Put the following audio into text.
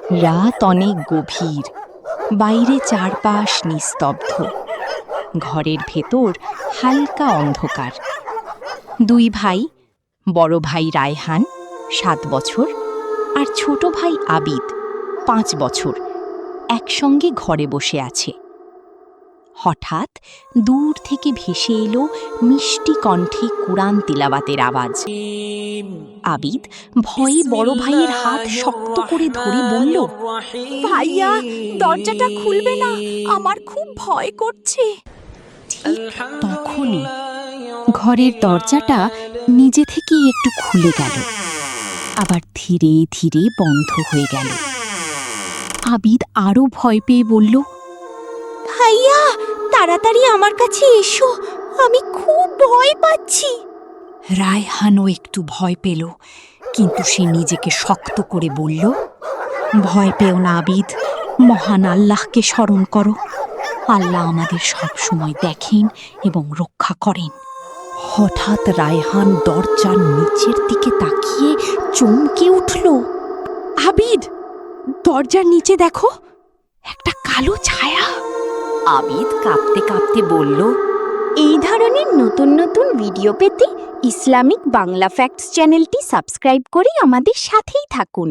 রাত অনেক গভীর, বাইরে চারপাশ নিস্তব্ধ, ঘরের ভেতর হালকা অন্ধকার। দুই ভাই, বড় ভাই রায়হান 7 বছর আর ছোট ভাই আবিদ 5 বছর, একসঙ্গে ঘরে বসে আছে। হঠাৎ দূর থেকে ভেসে এলো মিষ্টি কণ্ঠে কুরআন তিলাওয়াতের আওয়াজ। আবিদ ভয়ে বড় ভাইয়ের হাত শক্ত করে ধরে বলল, ভাইয়া, দরজাটা খুলবে না, আমার খুব ভয় করছে। ঠিক তখনই ঘরের দরজাটা নিজে থেকেই একটু খুলে গেল, আবার ধীরে ধীরে বন্ধ হয়ে গেল। আবিদ আরো ভয় পেয়ে বলল, ভাইয়া, তাড়াতাড়ি আমার কাছে এসো, আমি খুব ভয় পাচ্ছি। রায়হানও একটু ভয় পেল, কিন্তু সে নিজেকে শক্ত করে বলল, ভয় পেও না আবিদ, মহান আল্লাহকে স্মরণ করো। আল্লাহ আমাদের সব সময় দেখেন এবং রক্ষা করেন। হঠাৎ রায়হান দরজার নিচের দিকে তাকিয়ে চমকে উঠল। আবিদ, দরজার নিচে দেখো, একটা কালো ছায়া। আবিদ কাঁপতে কাঁপতে বলল, এই ধরনের নতুন নতুন ভিডিও পেতে ইসলামিক বাংলা ফ্যাক্টস চ্যানেলটি সাবস্ক্রাইব করে আমাদের সাথেই থাকুন।